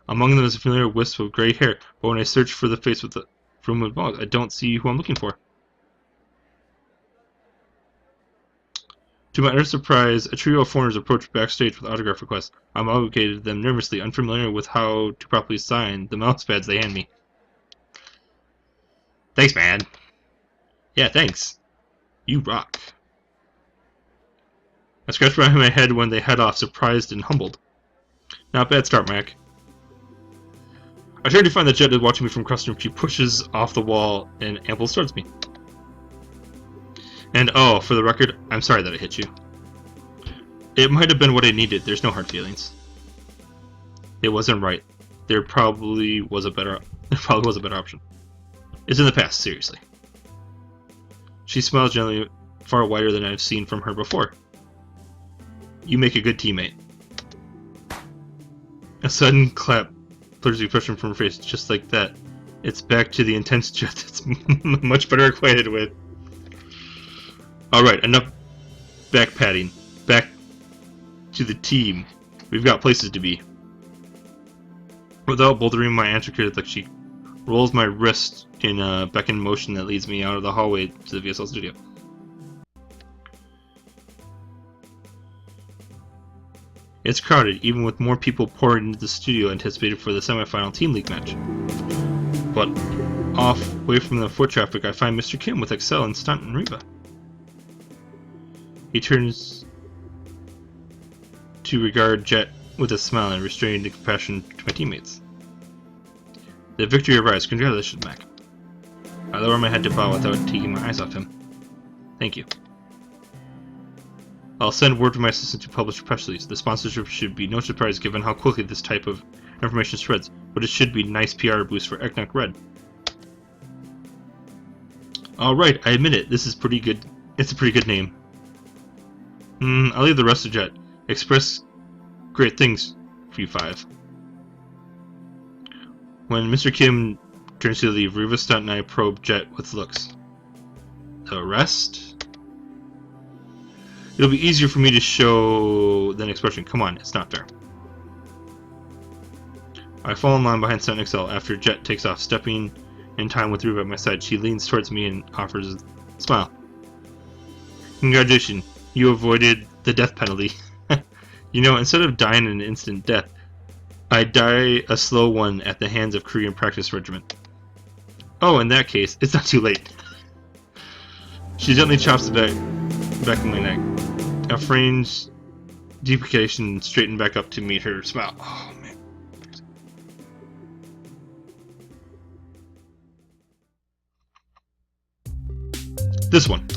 A: Among them is a familiar wisp of gray hair, but when I search for the face with the from balls, I don't see who I'm looking for. To my utter surprise, a trio of foreigners approach backstage with autograph requests. I'm obligated to them nervously, unfamiliar with how to properly sign the mouse pads they hand me. Thanks, man. Yeah, thanks. You rock. I scratch behind my head when they head off, surprised and humbled. Not bad start, Mac. I turn to find that Jet is watching me from across the room. She pushes off the wall and ambles towards me. And oh, for the record, I'm sorry that I hit you. It might have been what I needed. There's no hard feelings. It wasn't right. There probably was a better option. It's in the past, seriously. She smiles gently, far wider than I've seen from her before. You make a good teammate. A sudden clap clears the expression from her face, just like that. It's back to the intense Jet that's much better acquainted with. Alright, enough back patting. Back to the team. We've got places to be. Without bouldering my answer critically, she rolls my wrist in a beckon motion that leads me out of the hallway to the VSL studio. It's crowded, even with more people pouring into the studio anticipated for the semifinal Team League match. But off, away from the foot traffic, I find Mr. Kim with Excel and Stunt and Reva. He turns to regard Jet with a smile and restraining the compassion to my teammates. The victory arrives. Congratulations, Mac. I lower my head to bow without taking my eyes off him. Thank you. I'll send word to my assistant to publish a press release. The sponsorship should be no surprise given how quickly this type of information spreads, but it should be a nice PR boost for Eknok Red. Alright, I admit it. This is pretty good. It's a pretty good name. I'll leave the rest to Jet. Express great things for you five. When Mr. Kim turns to leave, Reva, Stunt, and I probe Jet with looks. The rest? It'll be easier for me to show than expression. Come on, it's not fair. I fall in line behind Stunt and XL after Jet takes off, stepping in time with Reva at my side. She leans towards me and offers a smile. Congratulations, you avoided the death penalty. You know, instead of dying an instant death, I die a slow one at the hands of Korean practice regiment. Oh, in that case, it's not too late. She gently chops the back of my neck. A fringe deprecation straightened back up to meet her smile. Oh, man. This one.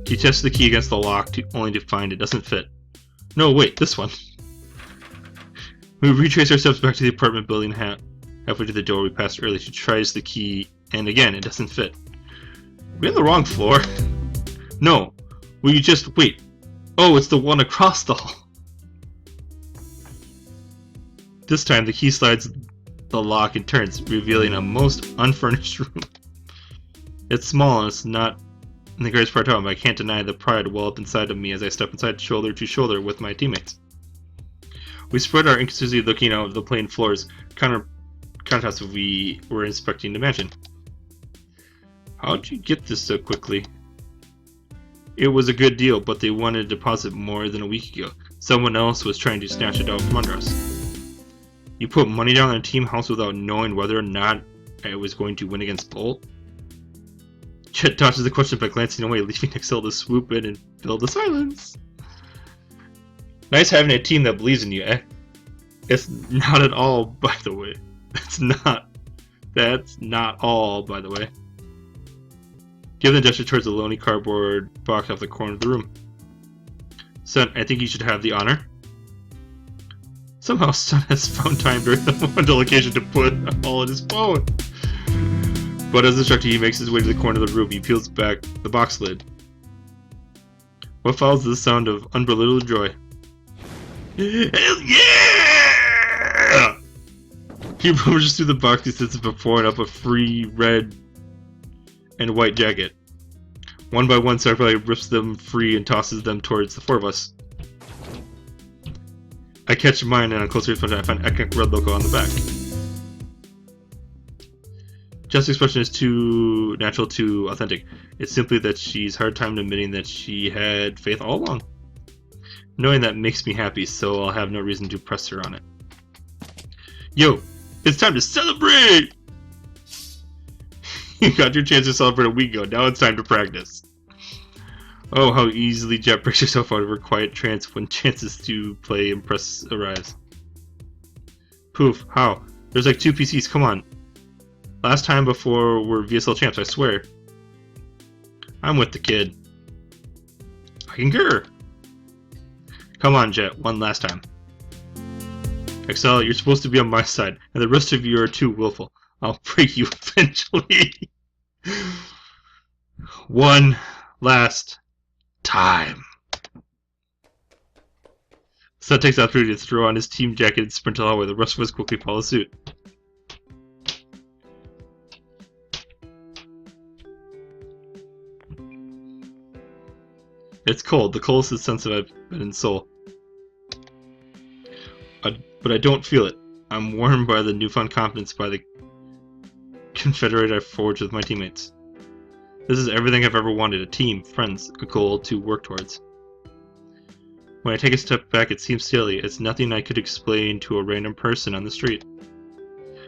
A: She tests the key against the lock only to find it doesn't fit. No, wait, this one. We retrace our steps back to the apartment building. Halfway to the door we passed earlier, she tries the key, and again, it doesn't fit. We're on the wrong floor. No, will you just wait? Oh, it's the one across the hall. This time, the key slides the lock and turns, revealing a most unfurnished room. It's small and it's not in the greatest part of home, but I can't deny the pride well up inside of me as I step inside shoulder to shoulder with my teammates. We spread our inconsistency looking out of the plain floors, contrast if we were inspecting the mansion. How'd you get this so quickly? It was a good deal, but they wanted a deposit more than a week ago. Someone else was trying to snatch it out from under us. You put money down on a team house without knowing whether or not I was going to win against Bolt? Chet dodges the question by glancing away, leaving Excel to swoop in and fill the silence. Nice having a team that believes in you, eh? It's not at all, by the way. That's not all, by the way. Give the gesture towards the lonely cardboard box off the corner of the room. Son, I think you should have the honor. Somehow Son has found time during the one occasion to put all in his phone. But as instructed, he makes his way to the corner of the room. He peels back the box lid. What follows is the sound of unbelievable joy. Hell yeah! He rummages through the box he sits before pouring up a free red and white jacket. One by one, Starflight rips them free and tosses them towards the four of us. I catch mine, and on closer inspection, I find Econic Red logo on the back. Jess's expression is too natural, too authentic. It's simply that she's hard time admitting that she had faith all along. Knowing that makes me happy, so I'll have no reason to press her on it. Yo, it's time to celebrate! You got your chance to celebrate a week ago, now it's time to practice. Oh, how easily Jet breaks herself out of her quiet trance when chances to play and press arise. Poof, how? There's like 2 PCs, come on. Last time before we're VSL champs, I swear. I'm with the kid. I concur. Come on, Jet, one last time. Excel, you're supposed to be on my side, and the rest of you are too willful. I'll break you eventually. One last time. Sun takes opportunity to throw on his team jacket and sprint to the hallway. The rest of us quickly follow suit. It's cold, the coldest sense I've been in Seoul. But I don't feel it. I'm warmed by the newfound confidence by the confederate I've forged with my teammates. This is everything I've ever wanted, a team, friends, a goal to work towards. When I take a step back, it seems silly. It's nothing I could explain to a random person on the street.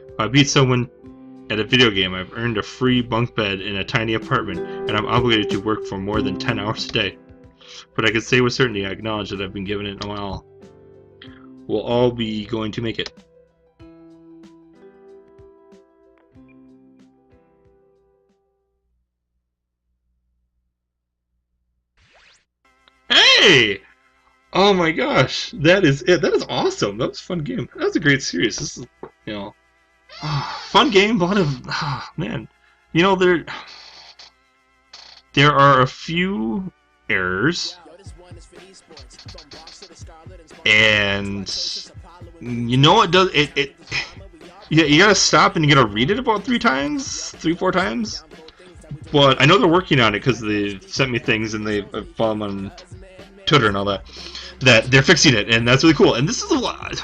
A: If I beat someone at a video game, I've earned a free bunk bed in a tiny apartment, and I'm obligated to work for more than 10 hours a day. But I can say with certainty I acknowledge that I've been given it my all. We'll all be going to make it. Hey! Oh my gosh, that is it. That is awesome. That was a fun game. That was a great series. This is, you know, fun game. A lot of, man, you know, there are a few errors, and you know it does it. Yeah, you gotta stop and you gotta read it about 4 times. But I know they're working on it because they sent me things and they follow them on Twitter and all that. That they're fixing it, and that's really cool. And this is a lot.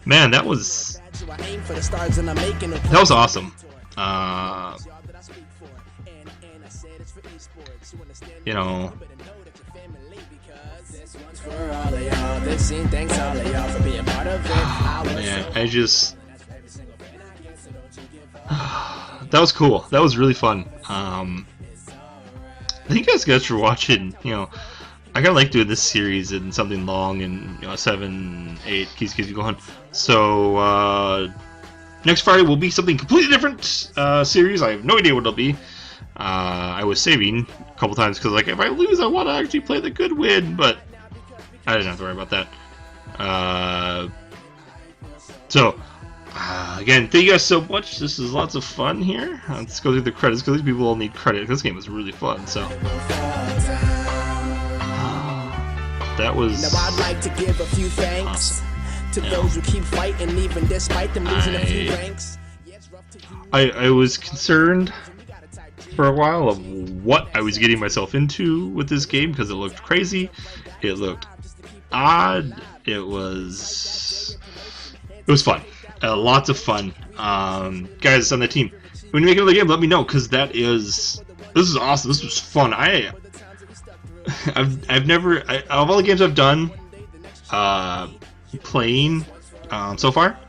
A: Man, that was awesome. You know. Man, I just. That was cool. That was really fun. Thank you guys for watching. You know, I kinda like doing this series and something long and 7, 8 keeps you going. So next Friday will be something completely different series. I have no idea what it'll be. I was saving a couple times because like if I lose, I want to actually play the good win, but I didn't have to worry about that. Again, thank you guys so much. This is lots of fun here. Let's go through the credits because these people all need credit. This game was really fun. So that was
B: now I'd like to give a few thanks To those who keep fighting, even despite them losing a few ranks.
A: I was concerned for a while of what I was getting myself into with this game because it looked crazy, it looked odd, it was fun, lots of fun. Guys on the team, when you make another game, let me know, because this is awesome. This was fun. I've never, of all the games I've done playing so far,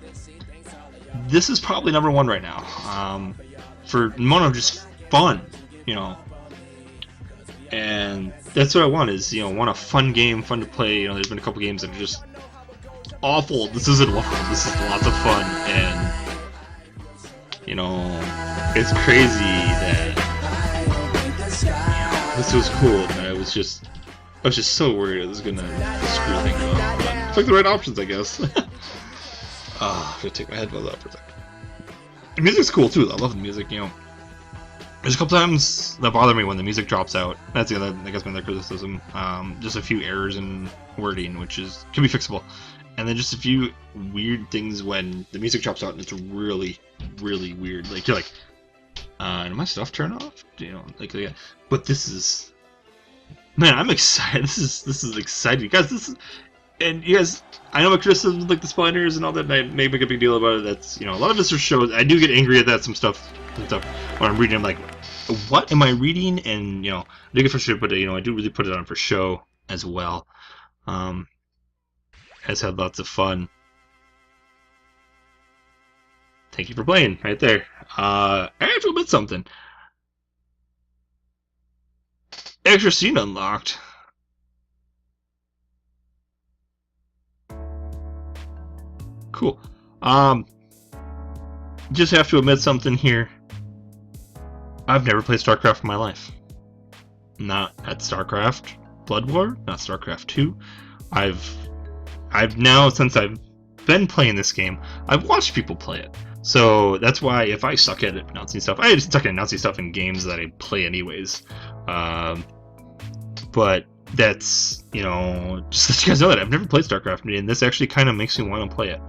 A: this is probably number one right now, for one of just fun, you know, and that's what I want, is, you know, want a fun game, fun to play. You know, there's been a couple games that are just awful. This isn't one of them. This is lots of fun, and, you know, it's crazy that, you know, this was cool, and I was just so worried it was gonna screw things up, but took the right options, I guess. I'm gonna take my headphones off for a second. The music's cool too, though. I love the music, you know. There's a couple times that bother me when the music drops out. That's the other, I guess, my other criticism. Just a few errors in wording, which can be fixable. And then just a few weird things when the music drops out and it's really, really weird. Like, you're like, did my stuff turn off? You know, like, yeah. But this is, man, I'm excited. This is exciting, guys. And you guys, I know my criticisms like the spoilers and all that, and I make a big deal about it. That's, you know, a lot of this are shows. I do get angry at that, some stuff when I'm reading. I'm like, what am I reading? And, you know, I do get frustrated, but, you know, I do really put it on for show as well. Has had lots of fun. Thank you for playing right there. I have to admit something. Extra scene unlocked. Cool. Just have to admit something here. I've never played StarCraft in my life. Not at StarCraft Blood War, not StarCraft 2. I've now, since I've been playing this game, I've watched people play it. So that's why if I suck at announcing stuff, I just suck at announcing stuff in games that I play anyways. But that's, you know, just so you guys know that I've never played StarCraft, and this actually kind of makes me want to play it.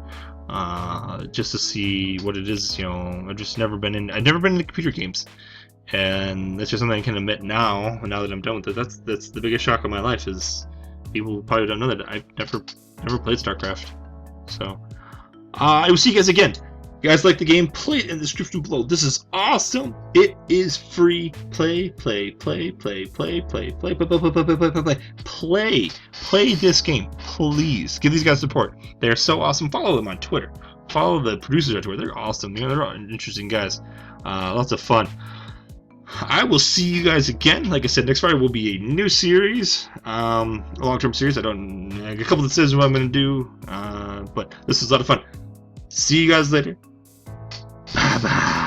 A: Just to see what it is, you know. I've never been into computer games. And that's just something I can admit now that I'm done with it. That's the biggest shock of my life, is people probably don't know that I've never played StarCraft. So, I will see you guys again. If you guys like the game, play it in the description below. This is awesome. It is free. Play this game, please. Give these guys support. They are so awesome. Follow them on Twitter. Follow the producers on Twitter. They're awesome. You know, they're all interesting guys. Lots of fun. I will see you guys again. Like I said, next Friday will be a new series, a long-term series. I got a couple of decisions what I'm going to do, but this is a lot of fun. See you guys later. Bye-bye.